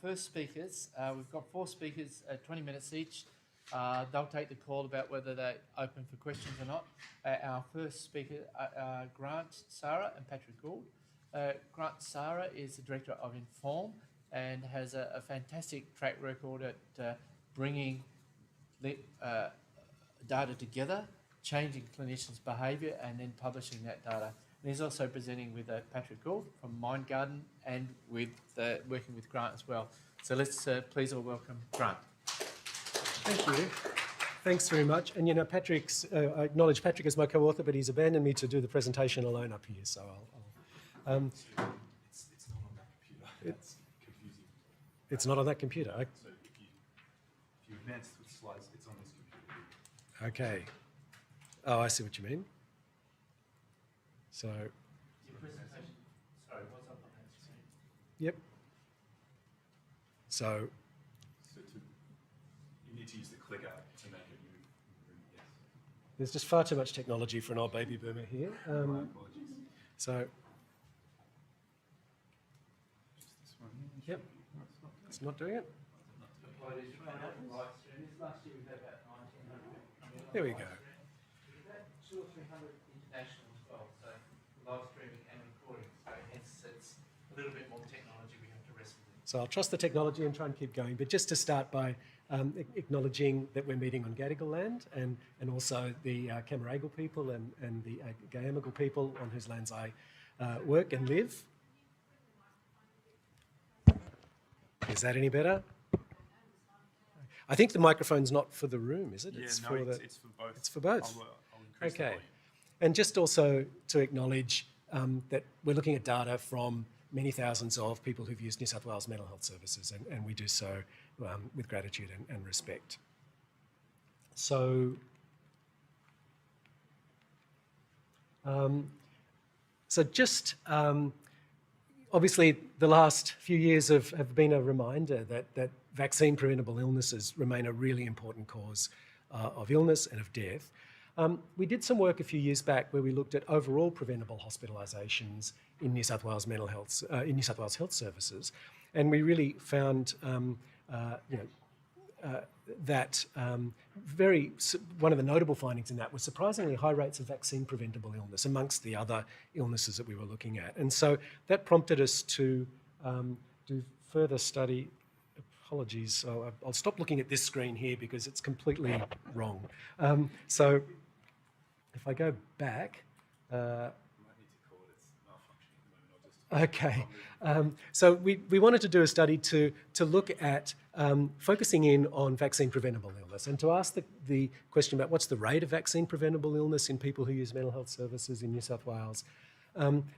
first speakers. We've got 4 speakers, 20 minutes each. They'll take the call about whether they're open for questions or not. Our first speaker, Grant, Sara and Patrick Gould. Grant Sara is the Director of Inform and has a fantastic track record at bringing data together, changing clinicians' behaviour and then publishing that data. And he's also presenting with Patrick Gould from Mind Garden and with working with Grant as well. So let's please all welcome Grant. Thank you. Thanks very much. And you know, I acknowledge Patrick as my co-author, but he's abandoned me to do the presentation alone up here. So I'll it's not on that computer. It's confusing. It's not on that computer. So if you advance with slides, it's on this computer. Okay. Oh, I see what you mean. So. Your presentation. Sorry, what's up on that screen? Yep. So. You need to use the clicker to make it move. Yes. There's just far too much technology for an old baby boomer here. My apologies. So. Just this one here. Yep. It's not doing it. There we go. 200 or 300 international as well, so live streaming and recording. So hence it's a little bit more technology we have to wrestle with. So I'll trust the technology and try and keep going. But just to start by acknowledging that we're meeting on Gadigal land and also the Camaragal people and the Gayamagal people on whose lands I work and live. Is that any better? I think the microphone's not for the room, is it? Yeah, it's no, for it's for both. It's for both. I'll increase the Okay. volume. And just also to acknowledge that we're looking at data from many thousands of people who've used New South Wales mental health services, and we do so with gratitude and respect. So, obviously the last few years have been a reminder that vaccine-preventable illnesses remain a really important cause of illness and of death. We did some work a few years back where we looked at overall preventable hospitalisations in New South Wales mental health, in New South Wales health services, and we really found, that one of the notable findings in that was surprisingly high rates of vaccine-preventable illness amongst the other illnesses that we were looking at, and so that prompted us to do further study. Apologies, so I'll stop looking at this screen here because it's completely wrong. So if I go back, You might need to call it. It's malfunctioning at the moment. okay. So we wanted to do a study to look at focusing in on vaccine-preventable illness and to ask the question about what's the rate of vaccine-preventable illness in people who use mental health services in New South Wales.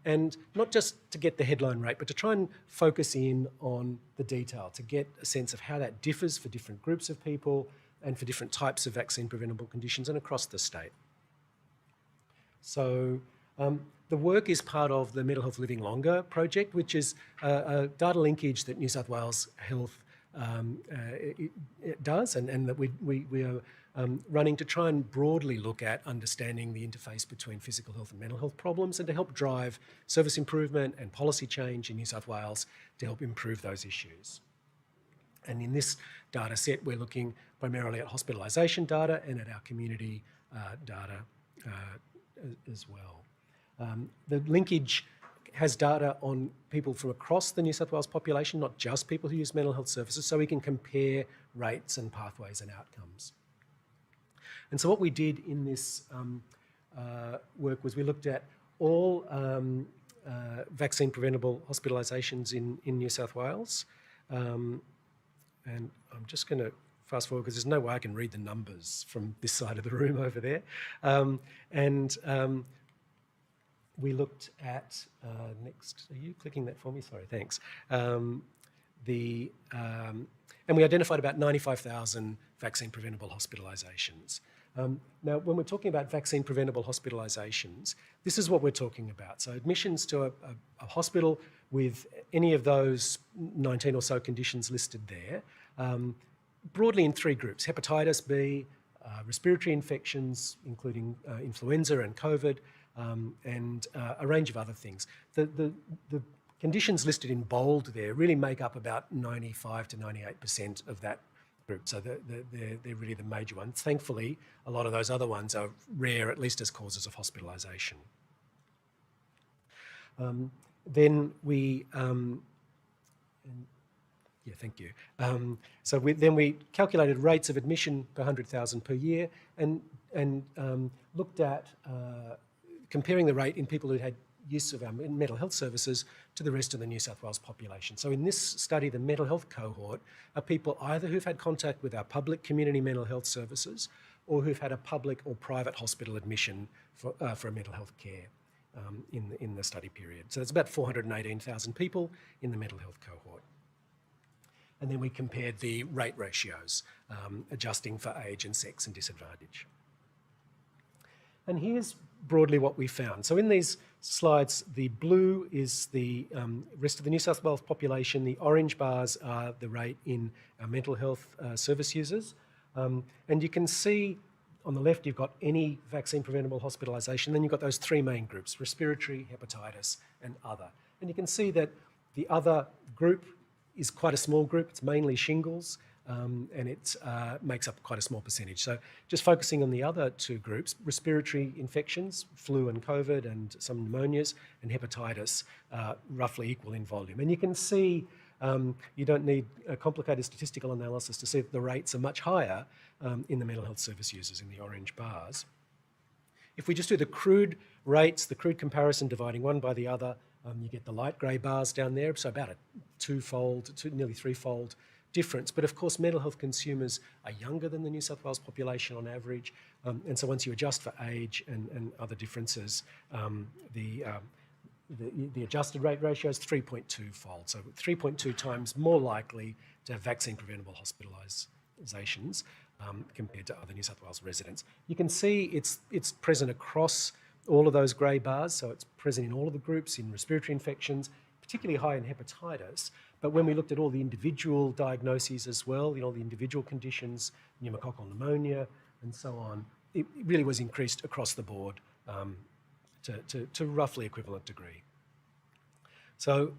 And not just to get the headline rate, but to try and focus in on the detail, to get a sense of how that differs for different groups of people and for different types of vaccine-preventable conditions and across the state. So the work is part of the Mental Health Living Longer project, which is a data linkage that New South Wales Health it does and that we are running to try and broadly look at understanding the interface between physical health and mental health problems and to help drive service improvement and policy change in New South Wales to help improve those issues. And in this data set, we're looking primarily at hospitalisation data and at our community data as well. The linkage has data on people from across the New South Wales population, not just people who use mental health services, so we can compare rates and pathways and outcomes. And so what we did in this work was we looked at all vaccine-preventable hospitalisations in New South Wales. And I'm just going to fast forward because there's no way I can read the numbers from this side of the room over there. We looked at, next, are you clicking that for me? Sorry, thanks. And we identified about 95,000 vaccine-preventable hospitalisations. Now, when we're talking about vaccine-preventable hospitalisations, this is what we're talking about. So admissions to a hospital with any of those 19 or so conditions listed there, broadly in 3 groups: hepatitis B, respiratory infections, including influenza and COVID, and a range of other things. The conditions listed in bold there really make up about 95 to 98% of that group. So they're really the major ones. Thankfully, a lot of those other ones are rare, at least as causes of hospitalisation. Then we, thank you. So then we calculated rates of admission per 100,000 per year and looked at comparing the rate in people who had use of our mental health services to the rest of the New South Wales population. So in this study, the mental health cohort are people either who've had contact with our public community mental health services or who've had a public or private hospital admission for mental health care in the study period. So it's about 418,000 people in the mental health cohort. And then we compared the rate ratios, adjusting for age and sex and disadvantage. And here's broadly what we found. So in these slides, the blue is the rest of the New South Wales population. The orange bars are the rate in our mental health service users. And you can see on the left, you've got any vaccine-preventable hospitalisation. Then you've got those three main groups, respiratory, hepatitis, and other. And you can see that the other group is quite a small group. It's mainly shingles, and it makes up quite a small percentage. So just focusing on the other two groups, respiratory infections, flu and COVID and some pneumonias, and hepatitis, roughly equal in volume. And you can see, you don't need a complicated statistical analysis to see that the rates are much higher in the mental health service users in the orange bars. If we just do the crude rates, the crude comparison dividing one by the other, you get the light grey bars down there, so about a nearly threefold difference. But of course, mental health consumers are younger than the New South Wales population on average. And so once you adjust for age and other differences, the adjusted rate ratio is 3.2-fold. So 3.2 times more likely to have vaccine-preventable hospitalisations compared to other New South Wales residents. You can see it's present across all of those grey bars, so it's present in all of the groups, in respiratory infections, particularly high in hepatitis. But when we looked at all the individual diagnoses as well, the individual conditions, pneumococcal pneumonia and so on, it really was increased across the board to roughly equivalent degree. So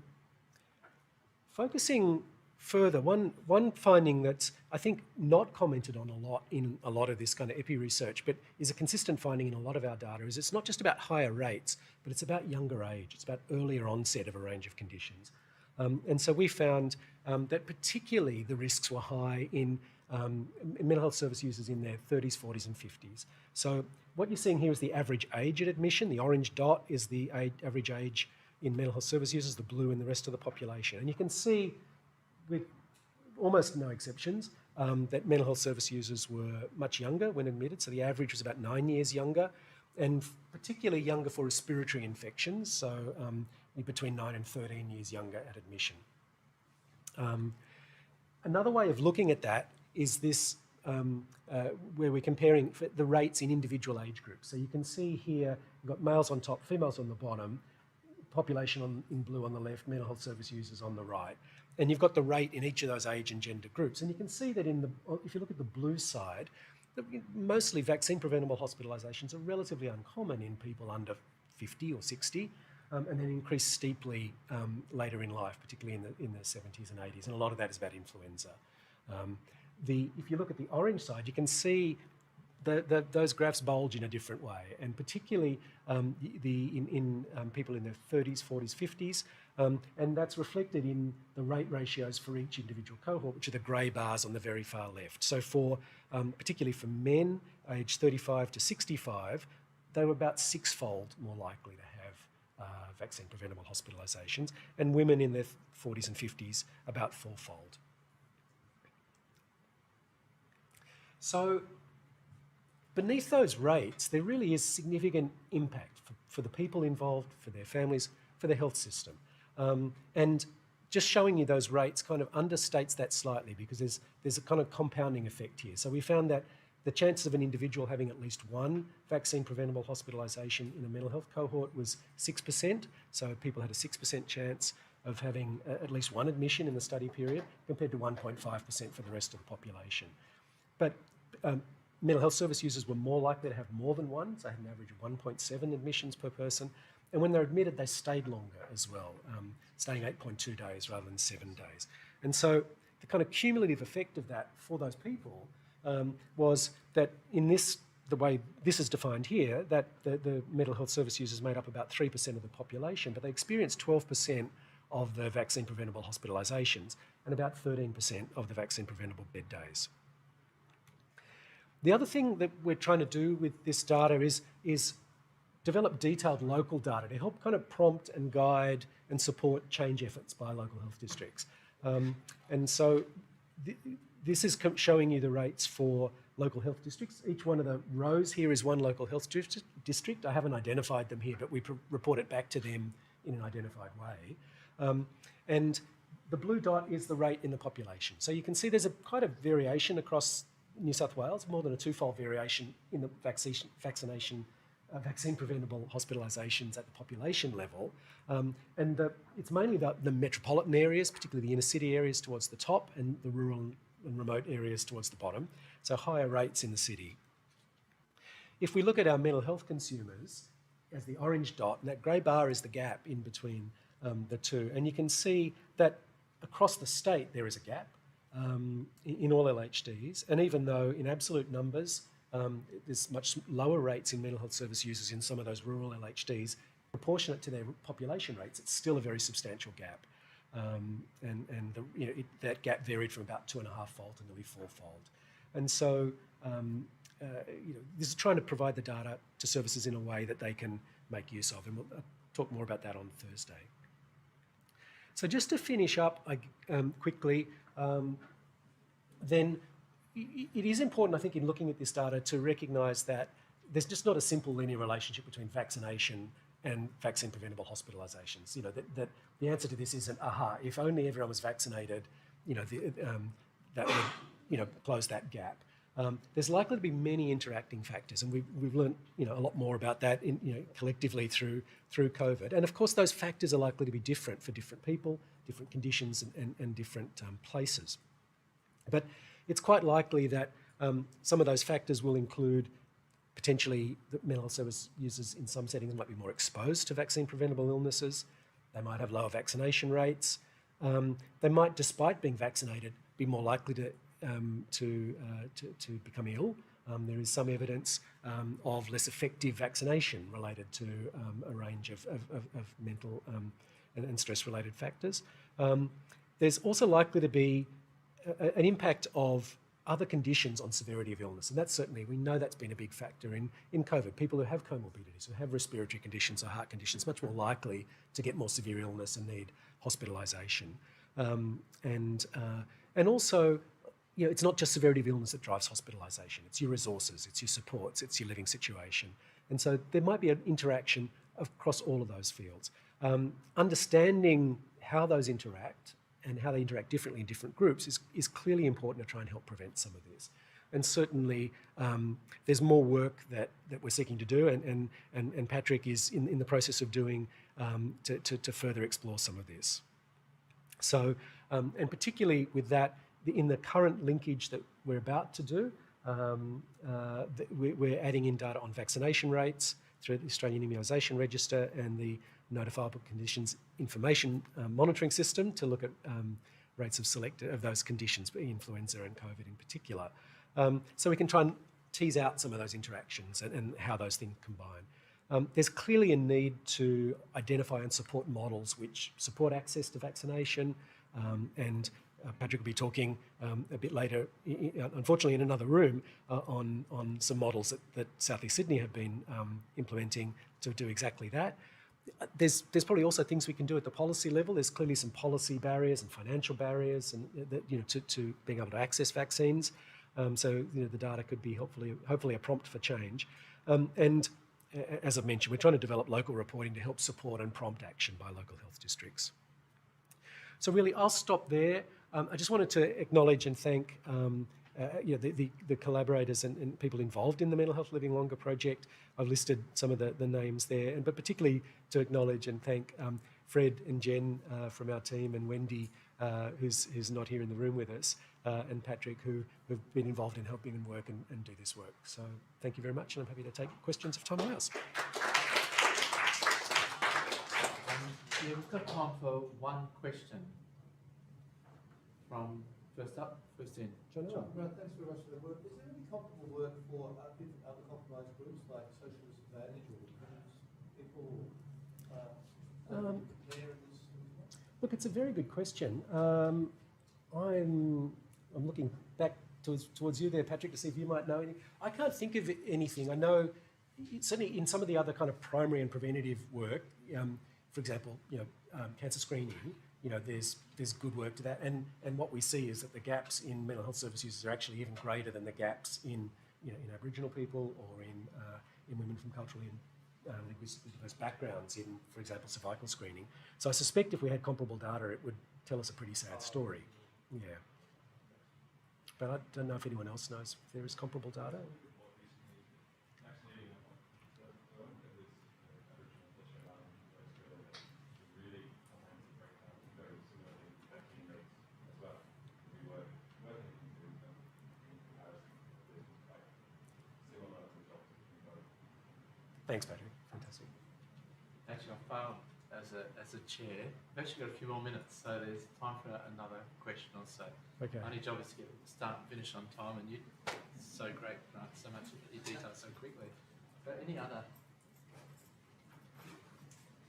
focusing further, one finding that's, I think, not commented on a lot in a lot of this kind of epi research, but is a consistent finding in a lot of our data, is it's not just about higher rates, but it's about younger age. It's about earlier onset of a range of conditions. And so we found that particularly the risks were high in mental health service users in their 30s, 40s and 50s. So what you're seeing here is the average age at admission. The orange dot is the average age in mental health service users, the blue in the rest of the population. And you can see, with almost no exceptions, that mental health service users were much younger when admitted. So the average was about 9 years younger, and particularly younger for respiratory infections. So between 9 and 13 years younger at admission. Another way of looking at that is this, where we're comparing the rates in individual age groups. So you can see here, you've got males on top, females on the bottom, population in blue on the left, mental health service users on the right. And you've got the rate in each of those age and gender groups. And you can see that if you look at the blue side, mostly vaccine-preventable hospitalisations are relatively uncommon in people under 50 or 60, and then increase steeply later in life, particularly in the 70s and 80s. And a lot of that is about influenza. If you look at the orange side, you can see those graphs bulge in a different way, and particularly in people in their 30s, 40s, 50s, and that's reflected in the rate ratios for each individual cohort, which are the grey bars on the very far left. So particularly for men aged 35 to 65, they were about 6-fold more likely to have vaccine-preventable hospitalisations, and women in their 40s and 50s about 4-fold. So beneath those rates, there really is significant impact for the people involved, for their families, for the health system. And just showing you those rates kind of understates that slightly, because there's a kind of compounding effect here. So we found that the chances of an individual having at least one vaccine-preventable hospitalisation in a mental health cohort was 6%. So people had a 6% chance of having at least one admission in the study period, compared to 1.5% for the rest of the population. But mental health service users were more likely to have more than one, so they had an average of 1.7 admissions per person, And when they're admitted, they stayed longer as well, staying 8.2 days rather than 7 days. And so the kind of cumulative effect of that for those people was that in this, the way this is defined here, that the mental health service users made up about 3% of the population, but they experienced 12% of the vaccine-preventable hospitalisations and about 13% of the vaccine-preventable bed days. The other thing that we're trying to do with this data is develop detailed local data to help kind of prompt and guide and support change efforts by local health districts. And so this is showing you the rates for local health districts. Each one of the rows here is one local health district. I haven't identified them here, but we report it back to them in an identified way. And the blue dot is the rate in the population. So you can see there's quite a variation across New South Wales, more than a twofold variation in the vaccine-preventable hospitalisations at the population level. And it's mainly the metropolitan areas, particularly the inner city areas towards the top, and the rural and remote areas towards the bottom. So higher rates in the city. If we look at our mental health consumers as the orange dot, and that grey bar is the gap in between the two. And you can see that across the state there is a gap in all LHDs. And even though in absolute numbers there's much lower rates in mental health service users in some of those rural LHDs, proportionate to their population rates, it's still a very substantial gap. That gap varied from about 2.5-fold to nearly 4-fold. And so this is trying to provide the data to services in a way that they can make use of. And we'll talk more about that on Thursday. So just to finish up quickly, then it is important, I think, in looking at this data to recognise that there's just not a simple linear relationship between vaccination and vaccine-preventable hospitalisations. That the answer to this isn't, aha, if only everyone was vaccinated, that would, close that gap. There's likely to be many interacting factors, and we've learned, a lot more about that collectively through COVID. And of course, those factors are likely to be different for different people, different conditions, and different places. But it's quite likely that some of those factors will include potentially the mental health service users in some settings might be more exposed to vaccine-preventable illnesses. They might have lower vaccination rates. They might, despite being vaccinated, be more likely to become ill. There is some evidence of less effective vaccination related to a range of mental and stress-related factors. There's also likely to be an impact of other conditions on severity of illness, and that's certainly, we know that's been a big factor in COVID. People who have comorbidities, who have respiratory conditions or heart conditions, much more likely to get more severe illness and need hospitalisation. And also, it's not just severity of illness that drives hospitalisation. It's your resources, it's your supports, it's your living situation. And so there might be an interaction across all of those fields. Understanding how those interact and how they interact differently in different groups is clearly important to try and help prevent some of this. And certainly there's more work that we're seeking to do, and Patrick is in the process of doing to further explore some of this. So, and particularly with that, in the current linkage that we're about to do, we're adding in data on vaccination rates through the Australian Immunisation Register and the Notifiable Conditions Information Monitoring System to look at rates of those conditions, influenza and COVID in particular. So we can try and tease out some of those interactions and how those things combine. There's clearly a need to identify and support models which support access to vaccination, and Patrick will be talking a bit later, unfortunately in another room, on some models that South East Sydney have been implementing to do exactly that. There's probably also things we can do at the policy level. There's clearly some policy barriers and financial barriers, and to being able to access vaccines. So the data could be hopefully a prompt for change. And as I've mentioned, we're trying to develop local reporting to help support and prompt action by local health districts. So really, I'll stop there. I just wanted to acknowledge and thank the collaborators and people involved in the Mental Health Living Longer project. I've listed some of the names there, but particularly to acknowledge and thank Fred and Jen from our team, and Wendy, who's not here in the room with us, and Patrick, who've been involved in helping them work and do this work. So thank you very much, and I'm happy to take questions if time allows. Yeah, we've got time for one question from first in. John. Right, thanks very much for the work. Is there any comparable work for different other compromised groups like social disadvantage or homeless people? Compare in this? Look, it's a very good question. I'm looking back towards you there, Patrick, to see if you might know any. I can't think of anything. I know certainly in some of the other kind of primary and preventative work, for example, cancer screening. There's good work to that, and what we see is that the gaps in mental health service users are actually even greater than the gaps in in Aboriginal people or in women from culturally and linguistically diverse backgrounds in, for example, cervical screening. So I suspect if we had comparable data, it would tell us a pretty sad story. Yeah. But I don't know if anyone else knows if there is comparable data. Thanks, Patrick. Fantastic. Actually, I failed as a chair. I've actually got a few more minutes, so there's time for another question or so. Okay. My only job is to get start and finish on time, and you're so great, Grant, so much you detail so quickly. But any other? Do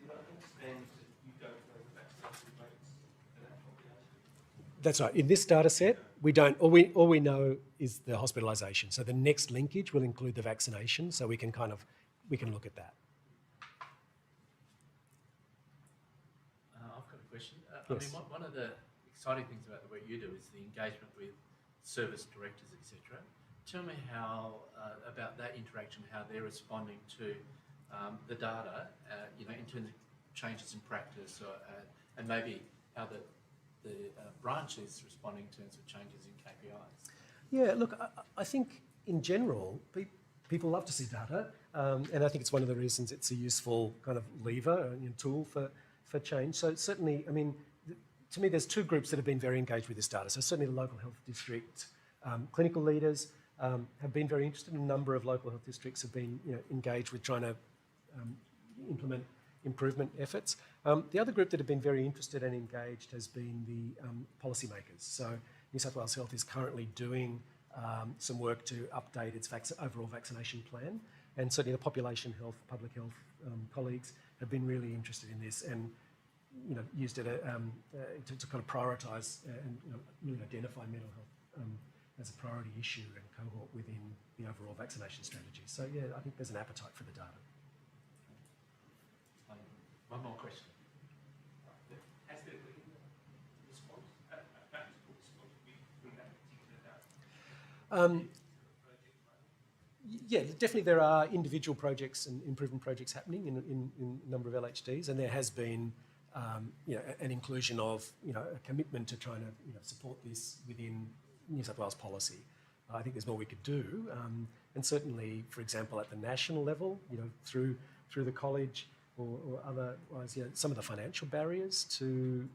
you understand that you don't know the vaccination rates for that population? That's right. In this data set, we don't. All we know is the hospitalisation. So the next linkage will include the vaccination. So we can look at that. I've got a question. Yes. I mean, one of the exciting things about the work you do is the engagement with service directors, etc. Tell me how about that interaction, how they're responding to the data, in terms of changes in practice, and maybe how the branch is responding in terms of changes in KPIs. Yeah. Look, I think in general, people love to see data, and I think it's one of the reasons it's a useful kind of lever and tool for change. So certainly, I mean, to me, there's two groups that have been very engaged with this data. So certainly the local health district clinical leaders have been very interested. A number of local health districts have been engaged with trying to implement improvement efforts. The other group that have been very interested and engaged has been the policymakers. So New South Wales Health is currently doing some work to update its overall vaccination plan, and certainly the population health, public health colleagues have been really interested in this and used it to kind of prioritise and really identify mental health as a priority issue and cohort within the overall vaccination strategy. So yeah, I think there's an appetite for the data. One more question. Has there been a response, a practical response from that particular data? Yeah, definitely there are individual projects and improvement projects happening in a number of LHDs, and there has been an inclusion of a commitment to trying to support this within New South Wales policy. I think there's more we could do, and certainly, for example, at the national level, through the college or otherwise, some of the financial barriers to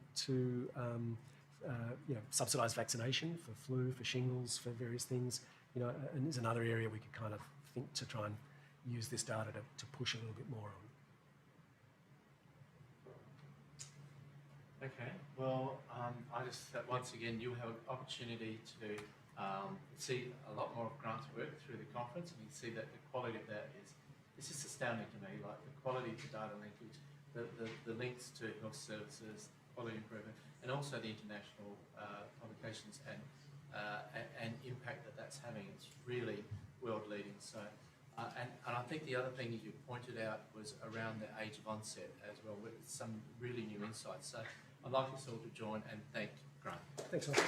subsidised vaccination for flu, for shingles, for various things. And is another area we could kind of think to try and use this data to push a little bit more on. Okay, well, I just once again you'll have an opportunity to see a lot more of Grant's work through the conference, and you can see that the quality of that is just astounding to me. Like the quality of the data linkage, the links to health services, quality improvement, and also the international publications and impact that's having. It's really world leading. So, and I think the other thing you pointed out was around the age of onset as well, with some really new insights. So I'd like us all to join and thank Grant. Thanks, Ross.